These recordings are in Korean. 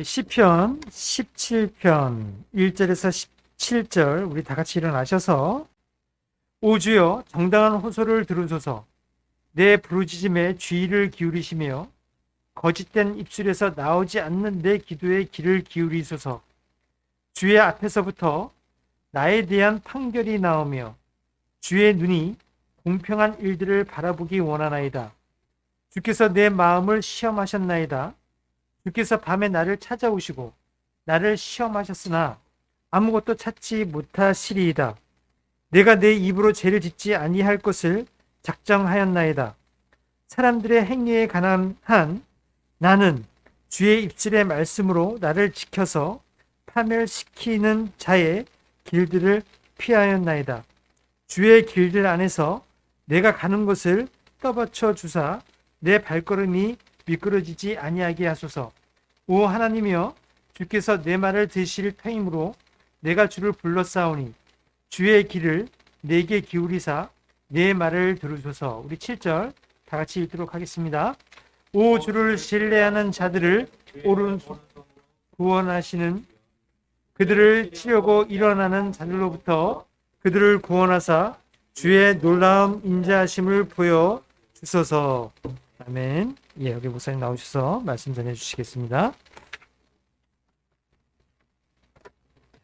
시편 17편 1절에서 17절 우리 다 같이 일어나셔서 오 주여 정당한 호소를 들으소서. 내 부르짖음에 주의를 기울이시며 거짓된 입술에서 나오지 않는 내 기도에 귀를 기울이소서. 주의 앞에서부터 나에 대한 판결이 나오며 주의 눈이 공평한 일들을 바라보기 원하나이다. 주께서 내 마음을 시험하셨나이다. 주께서 밤에 나를 찾아오시고 나를 시험하셨으나 아무것도 찾지 못하시리이다. 내가 내 입으로 죄를 짓지 아니할 것을 작정하였나이다. 사람들의 행위에 관한 한 나는 주의 입술의 말씀으로 나를 지켜서 파멸시키는 자의 길들을 피하였나이다. 주의 길들 안에서 내가 가는 것을 떠받쳐 주사 내 발걸음이 미끄러지지 아니하게 하소서. 오 하나님이여, 주께서 내 말을 들으실 터이므로 내가 주를 불러싸우니 주의 길을 내게 기울이사 내 말을 들으소서. 우리 7절 다 같이 읽도록 하겠습니다. 오 주를 신뢰하는 자들을 오른손 구원하시는 그들을 치려고 일어나는 자들로부터 그들을 구원하사 주의 놀라운 인자하심을 보여 주소서. 아멘. 예, 여기 목사님 나오셔서 말씀 전해 주시겠습니다.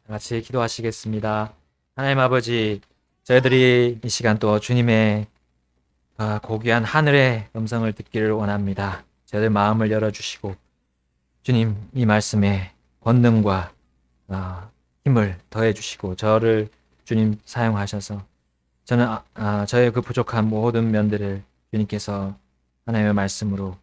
같이 기도하시겠습니다. 하나님 아버지, 저희들이 이 시간 또 주님의 고귀한 하늘의 음성을 듣기를 원합니다. 저희들 마음을 열어주시고 주님 이 말씀에 권능과 힘을 더해주시고 저를 주님 사용하셔서 저는 저의 그 부족한 모든 면들을 주님께서 하나님의 말씀으로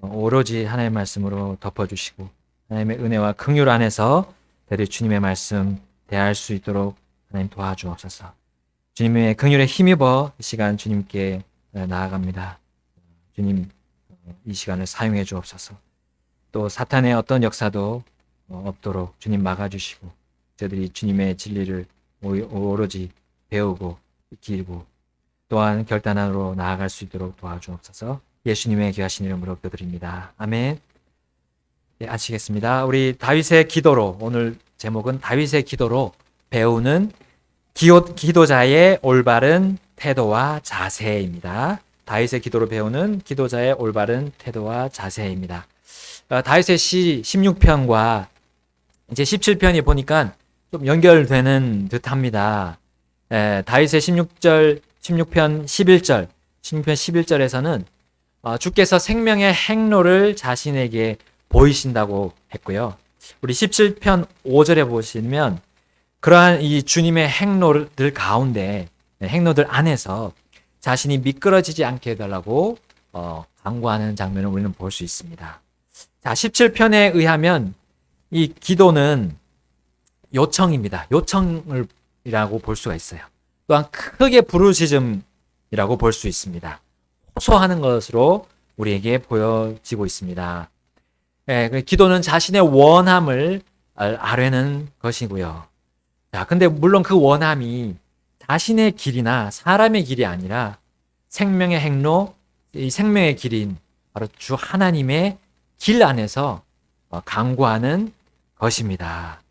오로지 하나님의 말씀으로 덮어주시고 하나님의 은혜와 긍휼 안에서 대리 주님의 말씀 대할 수 있도록 하나님 도와주옵소서. 주님의 긍휼에 힘입어 이 시간 주님께 나아갑니다. 주님 이 시간을 사용해 주옵소서. 또 사탄의 어떤 역사도 없도록 주님 막아주시고 저희들이 주님의 진리를 오로지 배우고 익히고 또한 결단으로 나아갈 수 있도록 도와주옵소서. 예수님의 귀하신 이름으로 기도드립니다. 아멘. 예, 아시겠습니다. 우리 다윗의 기도로, 오늘 제목은 다윗의 기도로 배우는 기도자의 올바른 태도와 자세입니다. 다윗의 기도로 배우는 기도자의 올바른 태도와 자세입니다. 다윗의 시 16편과 이제 17편이 보니까 좀 연결되는 듯합니다. 다윗의 16편 11절, 16편 11절에서는 주께서 생명의 행로를 자신에게 보이신다고 했고요. 우리 17편 5절에 보시면 그러한 이 주님의 행로들 가운데, 행로들 안에서 자신이 미끄러지지 않게 해달라고 간구하는 장면을 우리는 볼 수 있습니다. 자, 17편에 의하면 이 기도는 요청입니다. 요청이라고 볼 수가 있어요. 또한 크게 부르짖음이라고 볼 수 있습니다. 호소하는 것으로 우리에게 보여지고 있습니다. 기도는 자신의 원함을 아뢰는 것이고요. 자, 근데 물론 그 원함이 자신의 길이나 사람의 길이 아니라 생명의 행로, 이 생명의 길인 바로 주 하나님의 길 안에서 간구하는 것입니다.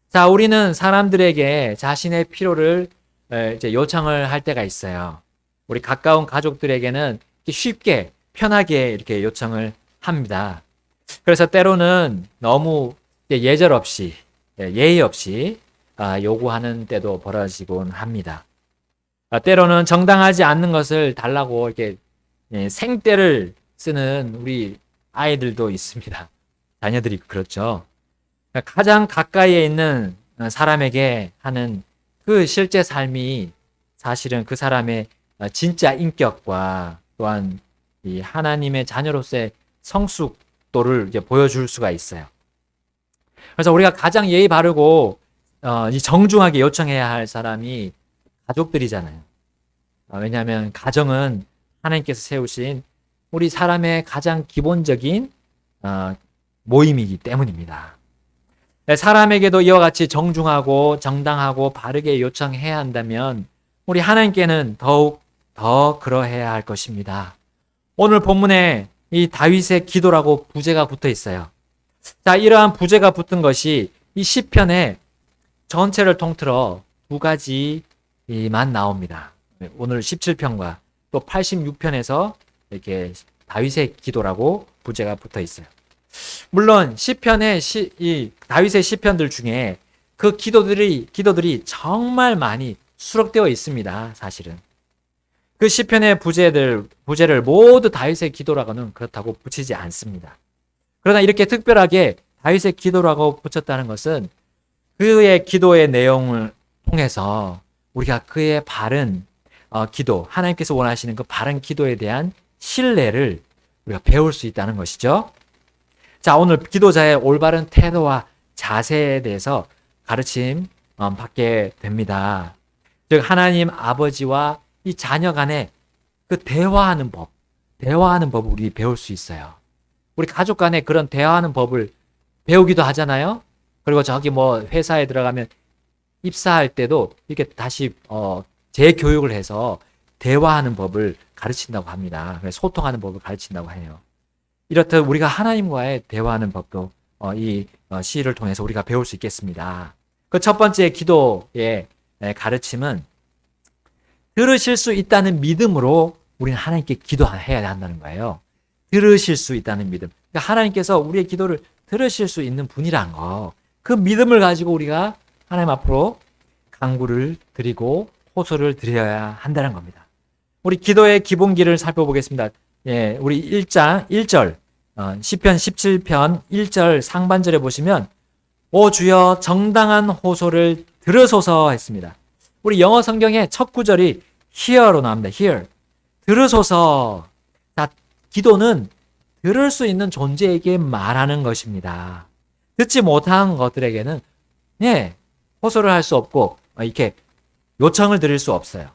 자, 우리는 사람들에게 자신의 필요를 이제 요청을 할 때가 있어요. 우리 가까운 가족들에게는 쉽게 편하게 이렇게 요청을 합니다. 그래서 때로는 너무 예절 없이 예의 없이 요구하는 때도 벌어지곤 합니다. 때로는 정당하지 않는 것을 달라고 이렇게 생떼를 쓰는 우리 아이들도 있습니다. 자녀들이 그렇죠. 가장 가까이에 있는 사람에게 하는 그 실제 삶이 사실은 그 사람의 진짜 인격과 또한 이 하나님의 자녀로서의 성숙도를 이제 보여줄 수가 있어요. 그래서 우리가 가장 예의 바르고 정중하게 요청해야 할 사람이 가족들이잖아요. 왜냐하면 가정은 하나님께서 세우신 우리 사람의 가장 기본적인 모임이기 때문입니다. 사람에게도 이와 같이 정중하고 정당하고 바르게 요청해야 한다면 우리 하나님께는 더욱 더 그러해야 할 것입니다. 오늘 본문에 이 다윗의 기도라고 부제가 붙어 있어요. 자, 이러한 부제가 붙은 것이 이 시편의 전체를 통틀어 두 가지만 나옵니다. 오늘 17편과 또 86편에서 이렇게 다윗의 기도라고 부제가 붙어 있어요. 물론 시편의 이 다윗의 시편들 중에 그 기도들이 정말 많이 수록되어 있습니다. 사실은 그 시편의 부제를 모두 다윗의 기도라고는 그렇다고 붙이지 않습니다. 그러나 이렇게 특별하게 다윗의 기도라고 붙였다는 것은 그의 기도의 내용을 통해서 우리가 그의 바른 기도, 하나님께서 원하시는 그 바른 기도에 대한 신뢰를 우리가 배울 수 있다는 것이죠. 자, 오늘 기도자의 올바른 태도와 자세에 대해서 가르침 받게 됩니다. 즉 하나님 아버지와 이 자녀 간에 그 대화하는 법을 우리 배울 수 있어요. 우리 가족 간에 그런 대화하는 법을 배우기도 하잖아요. 그리고 저기 뭐 회사에 들어가면 입사할 때도 이렇게 다시 재교육을 해서 대화하는 법을 가르친다고 합니다. 소통하는 법을 가르친다고 해요. 이렇듯 우리가 하나님과의 대화하는 법도 이 시를 통해서 우리가 배울 수 있겠습니다. 그 첫 번째 기도의 가르침은 들으실 수 있다는 믿음으로 우리는 하나님께 기도해야 한다는 거예요. 들으실 수 있다는 믿음. 그러니까 하나님께서 우리의 기도를 들으실 수 있는 분이란 거. 그 믿음을 가지고 우리가 하나님 앞으로 간구를 드리고 호소를 드려야 한다는 겁니다. 우리 기도의 기본기를 살펴보겠습니다. 예, 우리 1절, 시편 17편 1절 상반절에 보시면 오 주여 정당한 호소를 들으소서 했습니다. 우리 영어 성경의 첫 구절이 hear로 나옵니다. hear. 들으소서. 자, 기도는 들을 수 있는 존재에게 말하는 것입니다. 듣지 못한 것들에게는 호소를 할 수 없고 이렇게 요청을 드릴 수 없어요.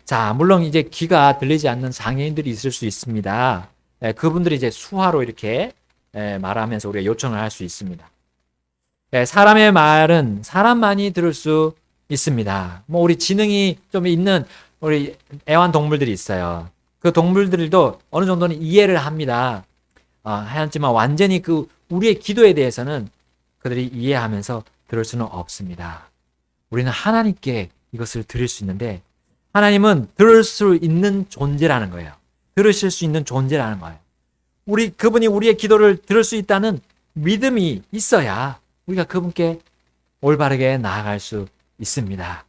자, 물론 이제 귀가 들리지 않는 장애인들이 있을 수 있습니다. 그분들이 이제 수화로 이렇게 말하면서 우리가 요청을 할 수 있습니다. 사람의 말은 사람만이 들을 수 있습니다. 뭐 우리 지능이 좀 있는 우리 애완동물들이 있어요. 그 동물들도 어느 정도는 이해를 합니다. 하지만 완전히 그 우리의 기도에 대해서는 그들이 이해하면서 들을 수는 없습니다. 우리는 하나님께 이것을 드릴 수 있는데 하나님은 들을 수 있는 존재라는 거예요. 들으실 수 있는 존재라는 거예요. 그분이 우리의 기도를 들을 수 있다는 믿음이 있어야 우리가 그분께 올바르게 나아갈 수 있습니다.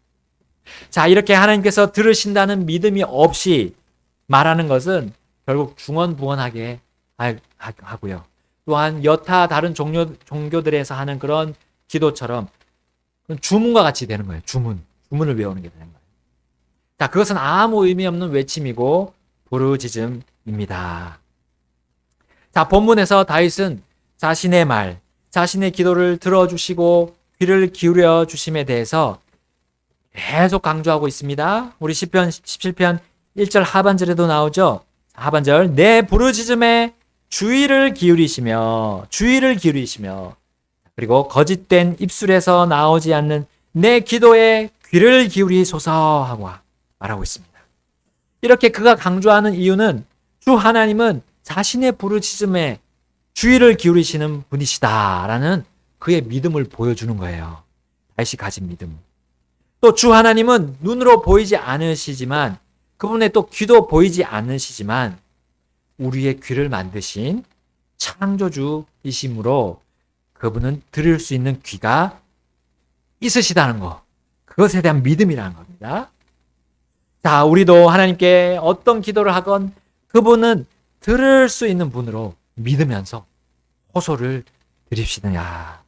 자, 이렇게 하나님께서 들으신다는 믿음이 없이 말하는 것은 결국 중언부언하게 하고요. 또한 여타 다른 종교들에서 하는 그런 기도처럼 주문과 같이 되는 거예요. 주문을 외우는 게 되는 거예요. 자, 그것은 아무 의미 없는 외침이고 부르짖음입니다. 자, 본문에서 다윗은 자신의 기도를 들어주시고 귀를 기울여 주심에 대해서 계속 강조하고 있습니다. 우리 시편 17편 1절 하반절에도 나오죠. 하반절 내 부르짖음에 주의를 기울이시며 그리고 거짓된 입술에서 나오지 않는 내 기도에 귀를 기울이소서 하고 말하고 있습니다. 이렇게 그가 강조하는 이유는 주 하나님은 자신의 부르짖음에 주의를 기울이시는 분이시다라는 그의 믿음을 보여주는 거예요. 다윗이 가진 믿음. 또 주 하나님은 눈으로 보이지 않으시지만 그분의 또 귀도 보이지 않으시지만 우리의 귀를 만드신 창조주이심으로 그분은 들을 수 있는 귀가 있으시다는 거. 그것에 대한 믿음이라는 겁니다. 자, 우리도 하나님께 어떤 기도를 하건 그분은 들을 수 있는 분으로 믿으면서 호소를 드립시다.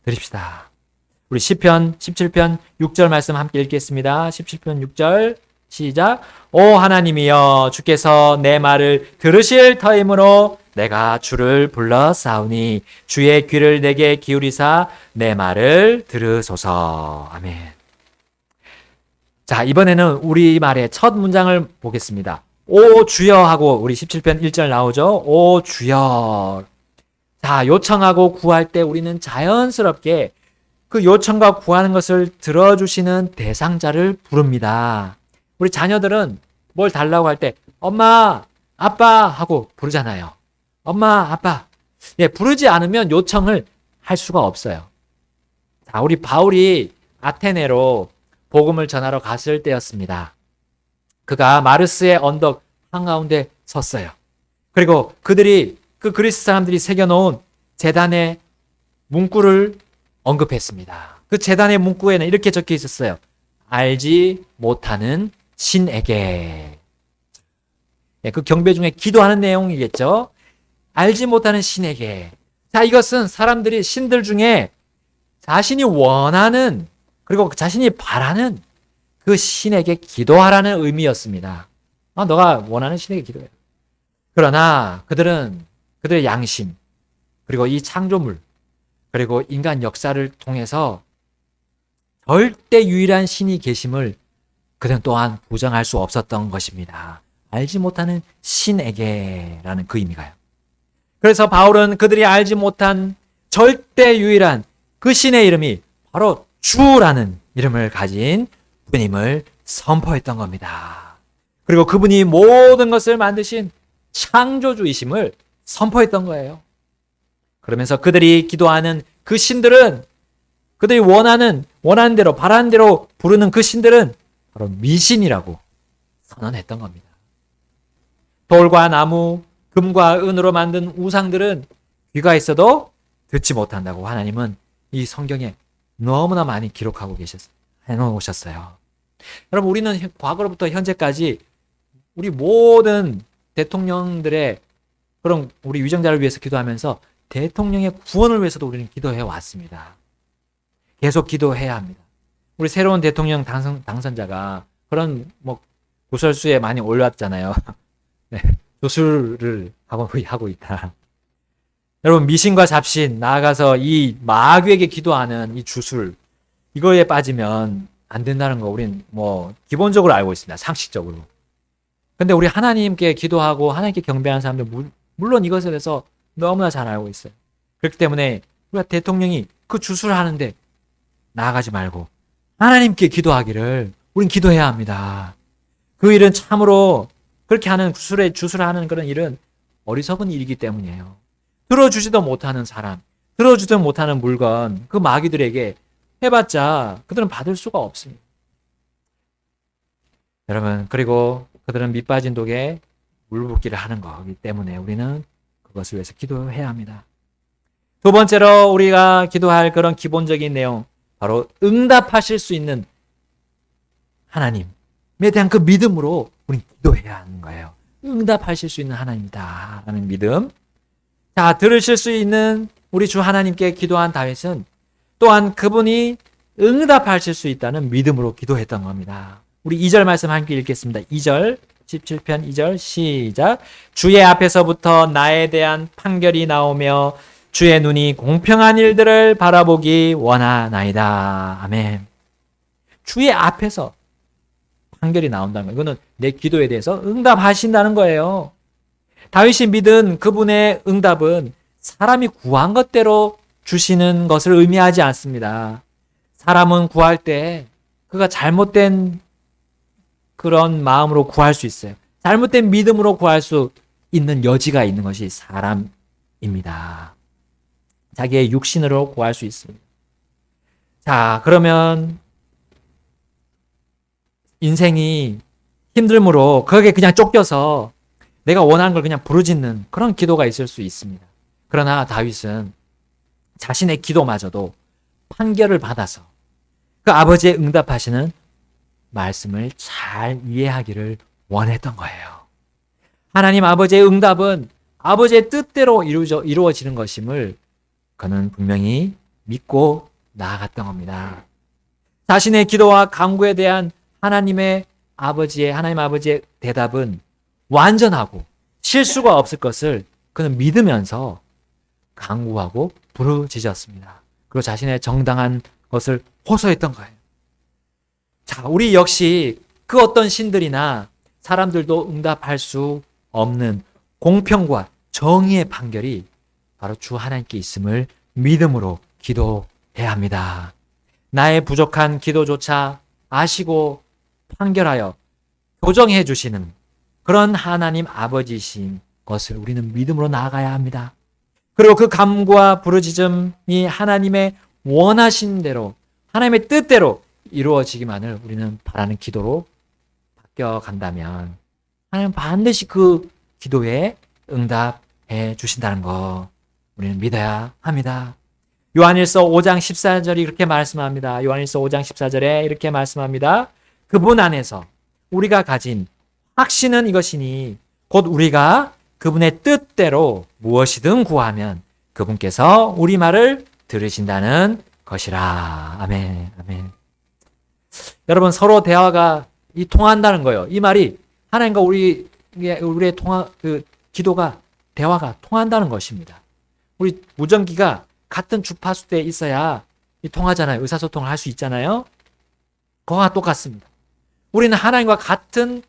우리 시편 17편 6절 말씀 함께 읽겠습니다. 17편 6절 시작. 오 하나님이여 주께서 내 말을 들으실 터이므로 내가 주를 불러싸우니 주의 귀를 내게 기울이사 내 말을 들으소서. 아멘. 자, 이번에는 우리말의 첫 문장을 보겠습니다. 오 주여 하고 우리 17편 1절 나오죠. 오 주여. 자, 요청하고 구할 때 우리는 자연스럽게 그 요청과 구하는 것을 들어주시는 대상자를 부릅니다. 우리 자녀들은 뭘 달라고 할 때 엄마, 아빠 하고 부르잖아요. 엄마, 아빠. 부르지 않으면 요청을 할 수가 없어요. 자, 우리 바울이 아테네로 복음을 전하러 갔을 때였습니다. 그가 마르스의 언덕 한가운데 섰어요. 그리고 그들이 그 그리스 사람들이 새겨놓은 제단의 문구를 언급했습니다. 그 제단의 문구에는 이렇게 적혀 있었어요. 알지 못하는 신에게. 그 경배 중에 기도하는 내용이겠죠. 알지 못하는 신에게. 자, 이것은 사람들이 신들 중에 자신이 원하는 그리고 자신이 바라는 그 신에게 기도하라는 의미였습니다. 너가 원하는 신에게 기도해. 그러나 그들은 그들의 양심 그리고 이 창조물 그리고 인간 역사를 통해서 절대 유일한 신이 계심을 그들은 또한 부정할 수 없었던 것입니다. 알지 못하는 신에게라는 그 의미가요. 그래서 바울은 그들이 알지 못한 절대 유일한 그 신의 이름이 바로 주라는 이름을 가진 분임을 선포했던 겁니다. 그리고 그분이 모든 것을 만드신 창조주이심을 선포했던 거예요. 그러면서 그들이 기도하는 그 신들은 그들이 원하는 대로 바라는 대로 부르는 그 신들은 바로 미신이라고 선언했던 겁니다. 돌과 나무, 금과 은으로 만든 우상들은 귀가 있어도 듣지 못한다고 하나님은 이 성경에 너무나 많이 기록하고 해놓으셨어요. 여러분, 우리는 과거로부터 현재까지 우리 모든 대통령들의 그런 우리 위정자를 위해서 기도하면서 대통령의 구원을 위해서도 우리는 기도해 왔습니다. 계속 기도해야 합니다. 우리 새로운 대통령 당선자가 그런 구설수에 많이 올랐잖아요. 네, 조술을 하고 있다. 여러분, 미신과 잡신 나아가서 이 마귀에게 기도하는 이 주술 이거에 빠지면 안 된다는 거 우리는 기본적으로 알고 있습니다. 상식적으로. 근데 우리 하나님께 기도하고 하나님께 경배하는 사람들 물론 이것에 대해서 너무나 잘 알고 있어요. 그렇기 때문에 우리가 대통령이 그 주술을 하는데 나아가지 말고 하나님께 기도하기를 우린 기도해야 합니다. 그 일은 참으로 그렇게 하는 주술하는 그런 일은 어리석은 일이기 때문이에요. 들어주지도 못하는 사람, 들어주지도 못하는 물건, 그 마귀들에게 해봤자 그들은 받을 수가 없습니다. 여러분, 그리고 그들은 밑빠진 독에 물붓기를 하는 거기 때문에 우리는 그것을 위해서 기도해야 합니다. 두 번째로 우리가 기도할 그런 기본적인 내용, 바로 응답하실 수 있는 하나님에 대한 그 믿음으로 우리는 기도해야 하는 거예요. 응답하실 수 있는 하나님이다 라는 믿음. 자, 들으실 수 있는 우리 주 하나님께 기도한 다윗은 또한 그분이 응답하실 수 있다는 믿음으로 기도했던 겁니다. 우리 2절 말씀 함께 읽겠습니다. 2절 17편 2절 시작. 주의 앞에서부터 나에 대한 판결이 나오며 주의 눈이 공평한 일들을 바라보기 원하나이다. 아멘. 주의 앞에서 판결이 나온다는 거예요. 이거는 내 기도에 대해서 응답하신다는 거예요. 다윗이 믿은 그분의 응답은 사람이 구한 것대로 주시는 것을 의미하지 않습니다. 사람은 구할 때 그가 잘못된 그런 마음으로 구할 수 있어요. 잘못된 믿음으로 구할 수 있는 여지가 있는 것이 사람입니다. 자기의 육신으로 구할 수 있습니다. 자, 그러면 인생이 힘들므로 거기에 그냥 쫓겨서 내가 원하는 걸 그냥 부르짖는 그런 기도가 있을 수 있습니다. 그러나 다윗은 자신의 기도마저도 판결을 받아서 그 아버지의 응답하시는 말씀을 잘 이해하기를 원했던 거예요. 하나님 아버지의 응답은 아버지의 뜻대로 이루어지는 것임을 그는 분명히 믿고 나아갔던 겁니다. 자신의 기도와 간구에 대한 하나님 아버지의 대답은 완전하고 실수가 없을 것을 그는 믿으면서 간구하고 부르짖었습니다. 그리고 자신의 정당한 것을 호소했던 거예요. 자, 우리 역시 그 어떤 신들이나 사람들도 응답할 수 없는 공평과 정의의 판결이 바로 주 하나님께 있음을 믿음으로 기도해야 합니다. 나의 부족한 기도조차 아시고 판결하여 교정해 주시는 그런 하나님 아버지이신 것을 우리는 믿음으로 나아가야 합니다. 그리고 그 간구와 부르짖음이 하나님의 원하신 대로, 하나님의 뜻대로 이루어지기만을 우리는 바라는 기도로 바뀌어 간다면 하나님 반드시 그 기도에 응답해 주신다는 거 우리는 믿어야 합니다. 요한일서 5장 14절이 그렇게 말씀합니다. 요한일서 5장 14절에 이렇게 말씀합니다. 그분 안에서 우리가 가진 확신은 이것이니 곧 우리가 그분의 뜻대로 무엇이든 구하면 그분께서 우리 말을 들으신다는 것이라. 아멘. 아멘. 여러분, 서로 대화가 통한다는 거예요. 이 말이 하나님과 우리의 기도가, 대화가 통한다는 것입니다. 우리 무전기가 같은 주파수대에 있어야 통하잖아요. 의사소통을 할 수 있잖아요. 그거와 똑같습니다. 우리는 하나님과 같은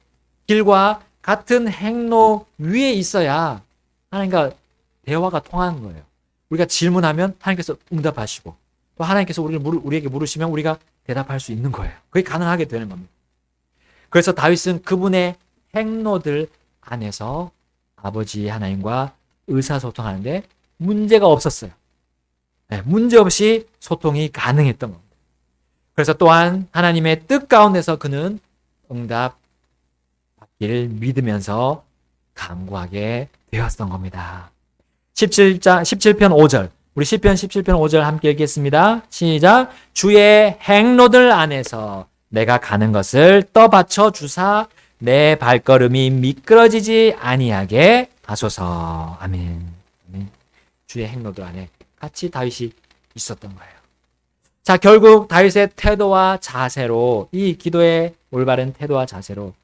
길과 같은 행로 위에 있어야 하나님과 대화가 통하는 거예요. 우리가 질문하면 하나님께서 응답하시고, 또 하나님께서 우리에게 물으시면 우리가 대답할 수 있는 거예요. 그게 가능하게 되는 겁니다. 그래서 다윗은 그분의 행로들 안에서 아버지 하나님과 의사소통하는데 문제가 없었어요. 네, 문제없이 소통이 가능했던 겁니다. 그래서 또한 하나님의 뜻 가운데서 그는 응답 받기를 믿으면서 간구하게 되었던 겁니다. 17편 5절. 우리 시편 17편 5절 함께 읽겠습니다. 시작. 주의 행로들 안에서 내가 가는 것을 떠받쳐 주사 내 발걸음이 미끄러지지 아니하게 하소서. 아멘. 아멘. 주의 행로들 안에 같이 다윗이 있었던 거예요. 자, 결국 다윗의 태도와 자세로, 이 기도의 올바른 태도와 자세로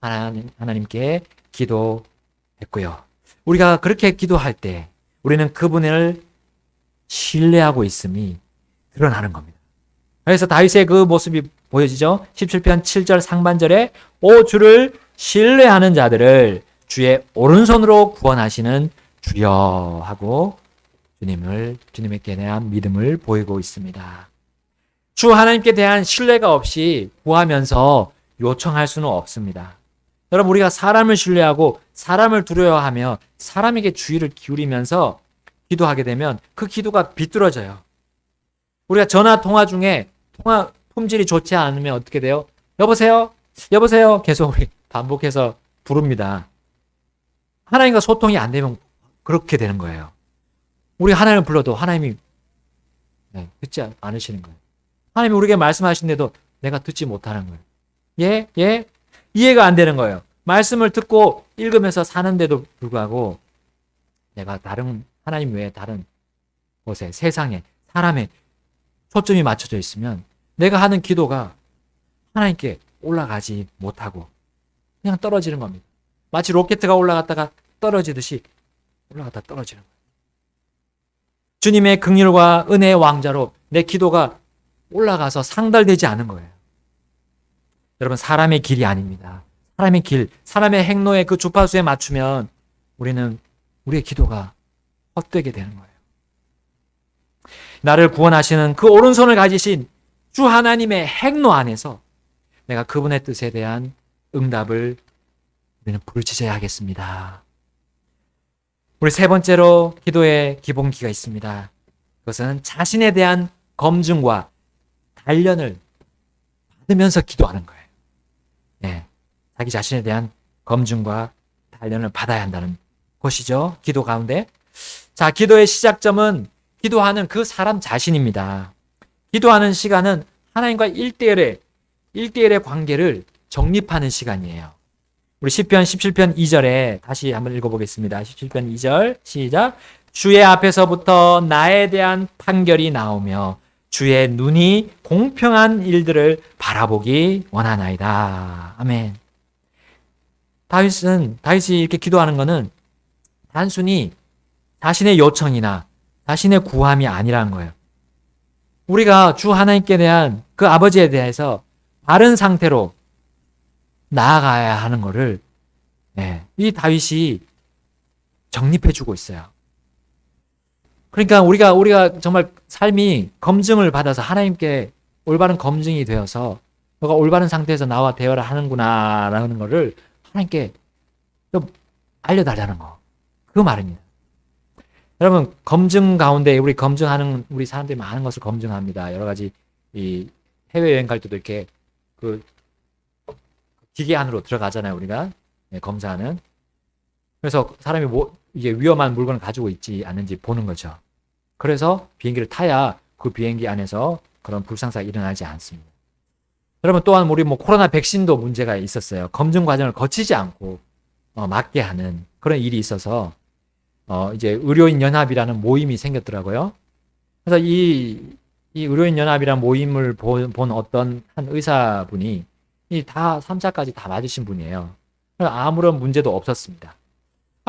하나님께 기도했고요. 우리가 그렇게 기도할 때 우리는 그분을 신뢰하고 있음이 드러나는 겁니다. 그래서 다윗의 그 모습이 보여지죠. 17편 7절 상반절에 오 주를 신뢰하는 자들을 주의 오른손으로 구원하시는 주여 하고 주님께 대한 믿음을 보이고 있습니다. 주 하나님께 대한 신뢰가 없이 구하면서 요청할 수는 없습니다. 여러분, 우리가 사람을 신뢰하고 사람을 두려워하며 사람에게 주의를 기울이면서 기도하게 되면 그 기도가 비뚤어져요. 우리가 전화 통화 중에 통화 품질이 좋지 않으면 어떻게 돼요? 여보세요? 여보세요? 계속 우리 반복해서 부릅니다. 하나님과 소통이 안 되면 그렇게 되는 거예요. 우리 하나님을 불러도 하나님이 듣지 않으시는 거예요. 하나님이 우리에게 말씀하시는데도 내가 듣지 못하는 거예요. 예? 이해가 안 되는 거예요. 말씀을 듣고 읽으면서 사는데도 불구하고 내가 다른 하나님 외에 다른 곳에, 세상에, 사람에 초점이 맞춰져 있으면 내가 하는 기도가 하나님께 올라가지 못하고 그냥 떨어지는 겁니다. 마치 로켓가 올라갔다가 떨어지듯이 올라갔다 떨어지는 거예요. 주님의 긍휼과 은혜의 왕자로 내 기도가 올라가서 상달되지 않은 거예요. 여러분, 사람의 길이 아닙니다. 사람의 길, 사람의 행로의 그 주파수에 맞추면 우리의 기도가 헛되게 되는 거예요. 나를 구원하시는 그 오른손을 가지신 주 하나님의 행로 안에서 내가 그분의 뜻에 대한 응답을 우리는 부르짖어야 하겠습니다. 우리 세 번째로 기도의 기본기가 있습니다. 그것은 자신에 대한 검증과 단련을 받으면서 기도하는 거예요. 네, 자기 자신에 대한 검증과 단련을 받아야 한다는 것이죠. 기도 가운데. 자, 기도의 시작점은 기도하는 그 사람 자신입니다. 기도하는 시간은 하나님과 1대1의 관계를 정립하는 시간이에요. 우리 시편 17편 2절에 다시 한번 읽어보겠습니다. 17편 2절 시작. 주의 앞에서부터 나에 대한 판결이 나오며 주의 눈이 공평한 일들을 바라보기 원하나이다. 아멘. 다윗이 이렇게 기도하는 것은 단순히 자신의 요청이나 자신의 구함이 아니라는 거예요. 우리가 주 하나님께 대한 그 아버지에 대해서 바른 상태로 나아가야 하는 것을 이 다윗이 정립해주고 있어요. 그러니까 우리가 정말 삶이 검증을 받아서 하나님께 올바른 검증이 되어서 너가 올바른 상태에서 나와 대화를 하는구나라는 것을 하나님께 좀 알려달라는 거. 그 말입니다. 여러분, 검증 가운데 우리 검증하는 우리 사람들이 많은 것을 검증합니다. 여러 가지 이 해외여행 갈 때도 이렇게 그 기계 안으로 들어가잖아요. 우리가 검사하는. 그래서 사람이 뭐 이게 위험한 물건을 가지고 있지 않는지 보는 거죠. 그래서 비행기를 타야 그 비행기 안에서 그런 불상사가 일어나지 않습니다. 여러분, 또한 우리 뭐 코로나 백신도 문제가 있었어요. 검증 과정을 거치지 않고 맞게 하는 그런 일이 있어서 이제 의료인 연합이라는 모임이 생겼더라고요. 그래서 이 의료인 연합이라는 모임을 본 어떤 한 의사분이 다 3차까지 다 맞으신 분이에요. 아무런 문제도 없었습니다.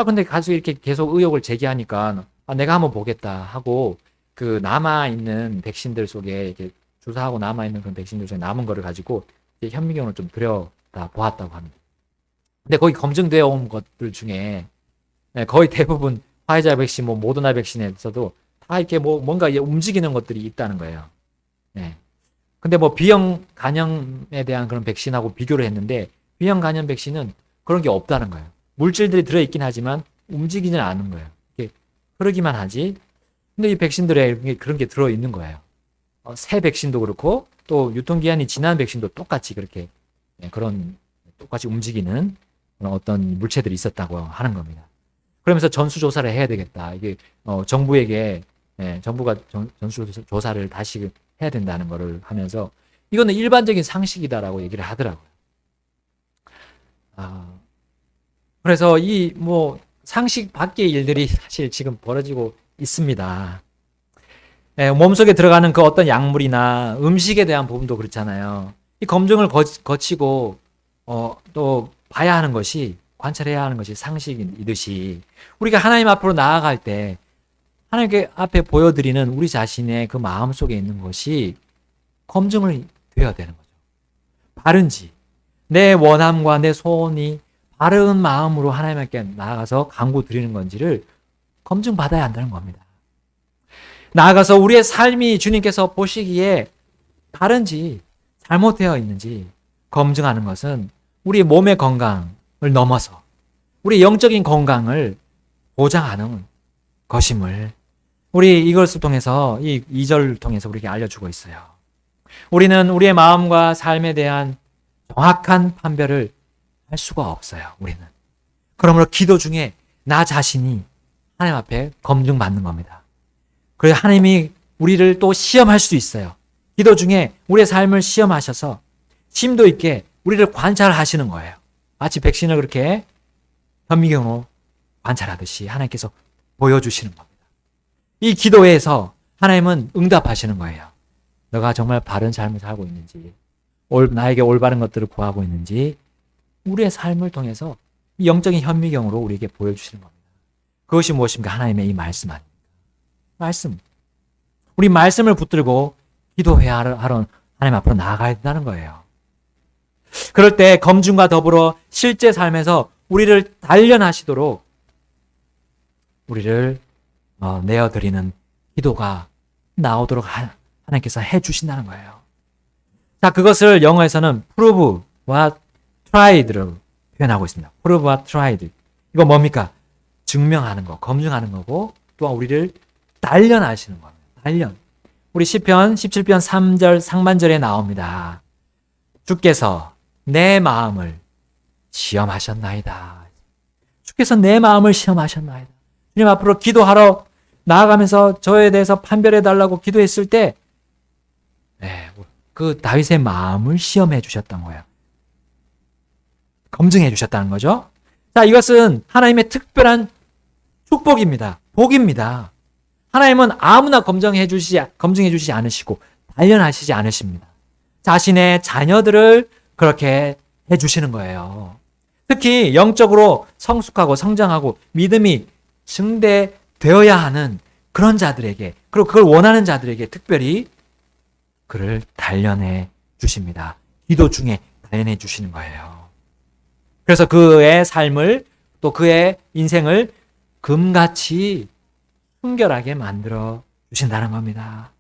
근데 가서 이렇게 계속 의혹을 제기하니까 내가 한번 보겠다 하고 그 남아있는 백신들 속에 이렇게 주사하고 남아있는 그런 백신들 중에 남은 거를 가지고 현미경을 좀 들여다 보았다고 합니다. 근데 거기 검증되어 온 것들 중에 거의 대부분 화이자 백신, 뭐 모더나 백신에서도 다 이렇게 뭐 뭔가 움직이는 것들이 있다는 거예요. 네. 근데 뭐 B형 간염에 대한 그런 백신하고 비교를 했는데 B형 간염 백신은 그런 게 없다는 거예요. 물질들이 들어있긴 하지만 움직이지는 않는 거예요. 이렇게 흐르기만 하지. 근데 이 백신들에 그런 게 들어있는 거예요. 새 백신도 그렇고 또 유통기한이 지난 백신도 똑같이 그렇게 그런 똑같이 움직이는 그런 어떤 물체들이 있었다고 하는 겁니다. 그러면서 전수조사를 해야 되겠다. 이게 정부에게 정부가 전수조사를 다시 해야 된다는 거를 하면서 이거는 일반적인 상식이다라고 얘기를 하더라고요. 그래서 이 뭐 상식 밖의 일들이 사실 지금 벌어지고 있습니다. 몸속에 들어가는 그 어떤 약물이나 음식에 대한 부분도 그렇잖아요. 이 검증을 거치고 또 봐야 하는 것이 관찰해야 하는 것이 상식이듯이 우리가 하나님 앞으로 나아갈 때 하나님께 앞에 보여드리는 우리 자신의 그 마음 속에 있는 것이 검증을 되어야 되는 거죠. 바른지 내 원함과 내 소원이 바른 마음으로 하나님께 나아가서 간구 드리는 건지를 검증받아야 한다는 겁니다. 나아가서 우리의 삶이 주님께서 보시기에 바른지 잘못되어 있는지 검증하는 것은 우리 몸의 건강을 넘어서 우리 영적인 건강을 보장하는 것임을 우리 이것을 통해서 이 2절을 통해서 우리에게 알려주고 있어요. 우리는 우리의 마음과 삶에 대한 정확한 판별을 할 수가 없어요. 우리는. 그러므로 기도 중에 나 자신이 하나님 앞에 검증받는 겁니다. 그래서 하나님이 우리를 또 시험할 수 있어요. 기도 중에 우리의 삶을 시험하셔서 심도 있게 우리를 관찰하시는 거예요. 마치 백신을 그렇게 현미경으로 관찰하듯이 하나님께서 보여주시는 겁니다. 이 기도에서 하나님은 응답하시는 거예요. 너가 정말 바른 삶을 살고 있는지, 나에게 올바른 것들을 구하고 있는지 우리의 삶을 통해서 이 영적인 현미경으로 우리에게 보여주시는 겁니다. 그것이 무엇입니까? 하나님의 이 말씀 아닙니까? 말씀. 우리 말씀을 붙들고 기도해야 하러 하나님 앞으로 나아가야 된다는 거예요. 그럴 때 검증과 더불어 실제 삶에서 우리를 단련하시도록 우리를 내어드리는 기도가 나오도록 하나님께서 해주신다는 거예요. 자, 그것을 영어에서는 prove와 tried로 표현하고 있습니다. prove와 tried. 이거 뭡니까? 증명하는 거, 검증하는 거고 또한 우리를 단련하시는 겁니다. 단련. 우리 시편 17편 3절 상반절에 나옵니다. 주께서 내 마음을 시험하셨나이다. 주께서 내 마음을 시험하셨나이다. 주님 앞으로 기도하러 나아가면서 저에 대해서 판별해 달라고 기도했을 때 그 다윗의 마음을 시험해 주셨던 거예요. 검증해 주셨다는 거죠. 자, 이것은 하나님의 특별한 축복입니다. 복입니다. 하나님은 아무나 검증해 주시지 않으시고 단련하시지 않으십니다. 자신의 자녀들을 그렇게 해 주시는 거예요. 특히 영적으로 성숙하고 성장하고 믿음이 증대되어야 하는 그런 자들에게, 그리고 그걸 원하는 자들에게 특별히 그를 단련해 주십니다. 기도 중에 단련해 주시는 거예요. 그래서 그의 삶을 또 그의 인생을 금같이 순결하게 만들어 주신다는 겁니다.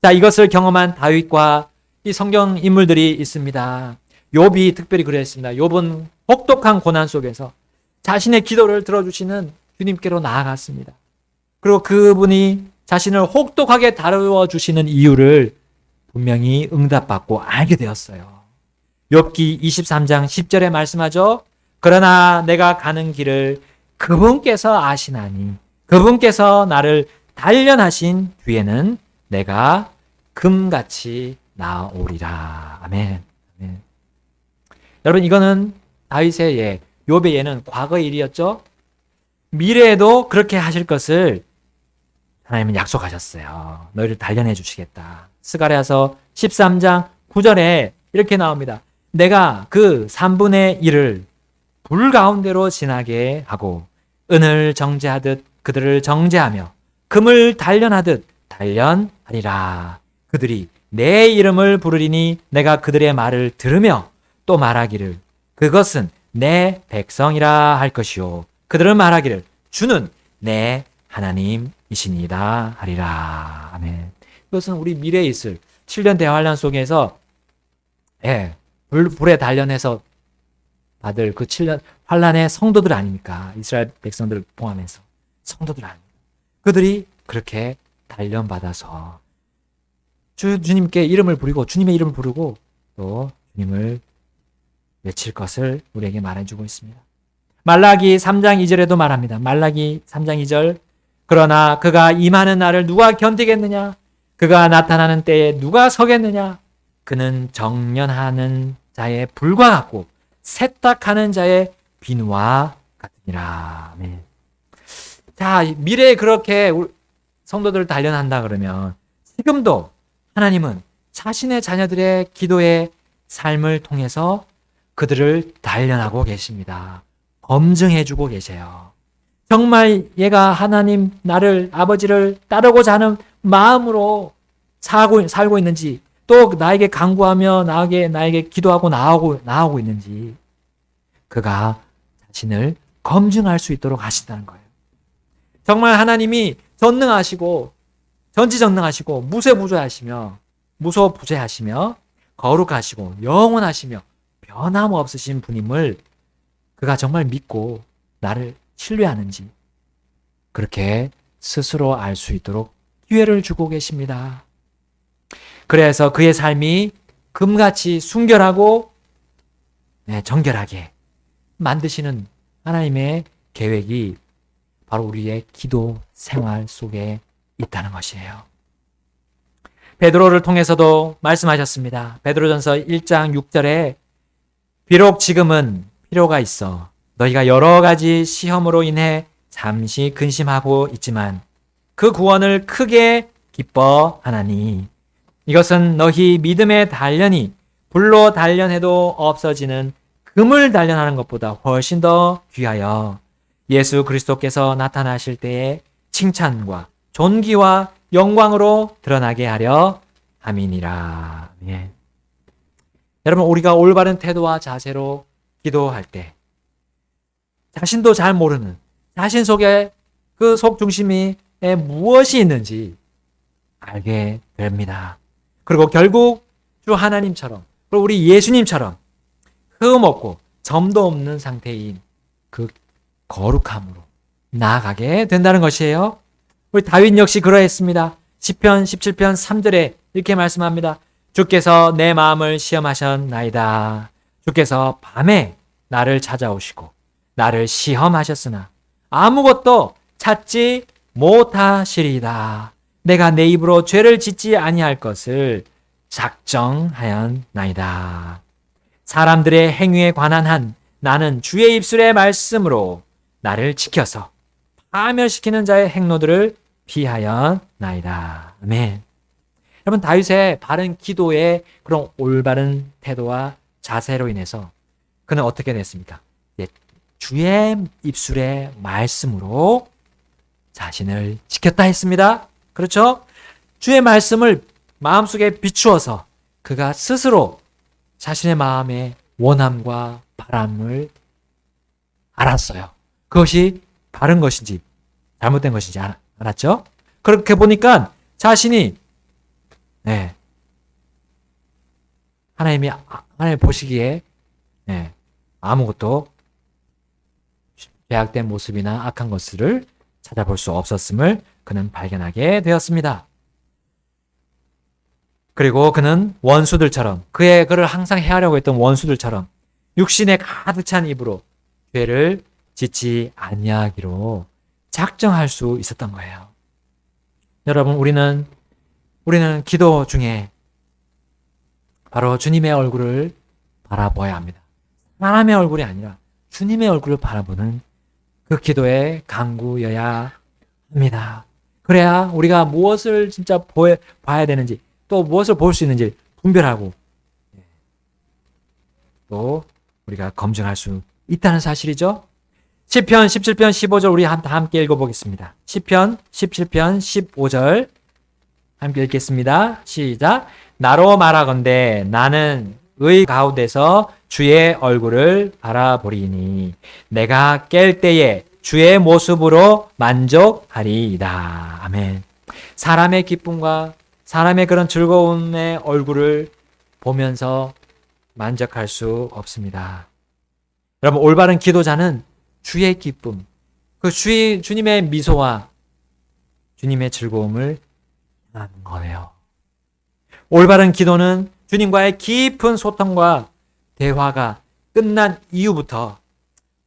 자, 이것을 경험한 다윗과 이 성경 인물들이 있습니다. 욥이 특별히 그랬습니다. 욥은 혹독한 고난 속에서 자신의 기도를 들어주시는 주님께로 나아갔습니다. 그리고 그분이 자신을 혹독하게 다루어 주시는 이유를 분명히 응답받고 알게 되었어요. 욥기 23장 10절에 말씀하죠. 그러나 내가 가는 길을 그분께서 아시나니 그분께서 나를 단련하신 뒤에는 내가 금같이 나오리라. 아멘. 아멘. 여러분, 이거는 다윗의 예, 욥의 예는 과거의 일이었죠. 미래에도 그렇게 하실 것을 하나님은 약속하셨어요. 너희를 단련해 주시겠다. 스가랴서 13장 9절에 이렇게 나옵니다. 내가 그 3분의 1을 불 가운데로 지나게 하고 은을 정죄하듯 그들을 정죄하며 금을 단련하듯 단련하리라. 그들이 내 이름을 부르리니 내가 그들의 말을 들으며 또 말하기를 그것은 내 백성이라 할 것이요 그들은 말하기를 주는 내 하나님이시니이다 하리라. 아멘. 이것은 우리 미래에 있을 7년 대환란 속에서 불에 단련해서 받을 그 7년 환란의 성도들 아닙니까? 이스라엘 백성들을 포함해서 성도들 아닙니까? 그들이 그렇게 단련받아서 주님께 이름을 부르고 주님의 이름을 부르고 또 주님을 외칠 것을 우리에게 말해주고 있습니다. 말라기 3장 2절에도 말합니다. 말라기 3장 2절 그러나 그가 임하는 날을 누가 견디겠느냐? 그가 나타나는 때에 누가 서겠느냐? 그는 정련하는 자의 불과 같고 세탁하는 자의 비누와 같으니라. 아멘. 자, 미래에 그렇게 성도들을 단련한다 그러면 지금도 하나님은 자신의 자녀들의 기도의 삶을 통해서 그들을 단련하고 계십니다. 검증해주고 계세요. 정말 얘가 하나님 나를 아버지를 따르고자 하는 마음으로 살고 있는지 또 나에게 간구하며 나에게 기도하고 나아오고 있는지 그가 자신을 검증할 수 있도록 하신다는 거예요. 정말 하나님이 전능하시고 전지전능하시고 무소부재하시며 거룩하시고 영원하시며 변함없으신 분임을 그가 정말 믿고 나를 신뢰하는지 그렇게 스스로 알 수 있도록 기회를 주고 계십니다. 그래서 그의 삶이 금같이 순결하고 정결하게 만드시는 하나님의 계획이 바로 우리의 기도 생활 속에 있다는 것이에요. 베드로를 통해서도 말씀하셨습니다. 베드로전서 1장 6절에 비록 지금은 필요가 있어 너희가 여러 가지 시험으로 인해 잠시 근심하고 있지만 그 구원을 크게 기뻐하나니 이것은 너희 믿음의 단련이 불로 단련해도 없어지는 금을 단련하는 것보다 훨씬 더 귀하여 예수 그리스도께서 나타나실 때에 칭찬과 존귀와 영광으로 드러나게 하려 함이니라. 예. 여러분, 우리가 올바른 태도와 자세로 기도할 때 자신도 잘 모르는 자신 속에 그 속 중심에 무엇이 있는지 알게 됩니다. 그리고 결국 주 하나님처럼 그리고 우리 예수님처럼 흠 없고 점도 없는 상태인 그 거룩함으로 나아가게 된다는 것이에요. 우리 다윗 역시 그러했습니다. 시편 17편 3절에 이렇게 말씀합니다. 주께서 내 마음을 시험하셨나이다. 주께서 밤에 나를 찾아오시고 나를 시험하셨으나 아무것도 찾지 못하시리이다. 내가 내 입으로 죄를 짓지 아니할 것을 작정하였나이다. 사람들의 행위에 관한 한 나는 주의 입술의 말씀으로 나를 지켜서 파멸시키는 자의 행로들을 피하였나이다. 아멘. 여러분, 다윗의 바른 기도의 그런 올바른 태도와 자세로 인해서 그는 어떻게 됐습니까? 주의 입술의 말씀으로 자신을 지켰다 했습니다. 그렇죠? 주의 말씀을 마음속에 비추어서 그가 스스로 자신의 마음의 원함과 바람을 알았어요. 그것이 바른 것인지 잘못된 것인지 알았죠? 그렇게 보니까 자신이 하나님 보시기에 아무것도 죄악된 모습이나 악한 것들을 찾아볼 수 없었음을 그는 발견하게 되었습니다. 그리고 그는 원수들처럼 그를 항상 해하려고 했던 원수들처럼 육신에 가득 찬 입으로 죄를 짓지 아니하기로 작정할 수 있었던 거예요. 여러분, 우리는 기도 중에 바로 주님의 얼굴을 바라보아야 합니다. 사람의 얼굴이 아니라 주님의 얼굴을 바라보는 그 기도에 강구여야 합니다. 그래야 우리가 무엇을 진짜 봐야 되는지, 또 무엇을 볼 수 있는지 분별하고 또 우리가 검증할 수 있다는 사실이죠. 시편 17편 15절 우리 함께 읽어보겠습니다. 시편 17편 15절 함께 읽겠습니다. 시작. 나로 말하건대 나는 의 가운데서 주의 얼굴을 바라보리니 내가 깰 때에 주의 모습으로 만족하리이다. 아멘. 사람의 기쁨과 사람의 그런 즐거움의 얼굴을 보면서 만족할 수 없습니다. 여러분, 올바른 기도자는 주의 기쁨, 그 주님의 미소와 주님의 즐거움을 하는 거예요. 올바른 기도는 주님과의 깊은 소통과 대화가 끝난 이후부터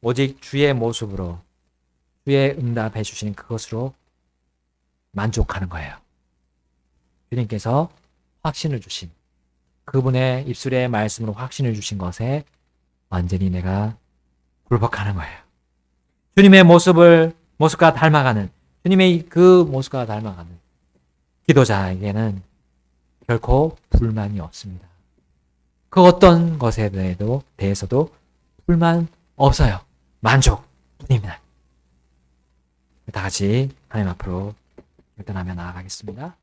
오직 주의 모습으로 주의 응답해 주시는 그것으로 만족하는 거예요. 주님께서 확신을 주신 그분의 입술의 말씀으로 확신을 주신 것에 완전히 내가 굴복하는 거예요. 주님의 모습과 닮아가는 주님의 그 모습과 닮아가는 기도자에게는 결코 불만이 없습니다. 그 어떤 것에 대해서도 불만 없어요. 만족뿐입니다. 다 같이 하나님 앞으로 결단하며 나아가겠습니다.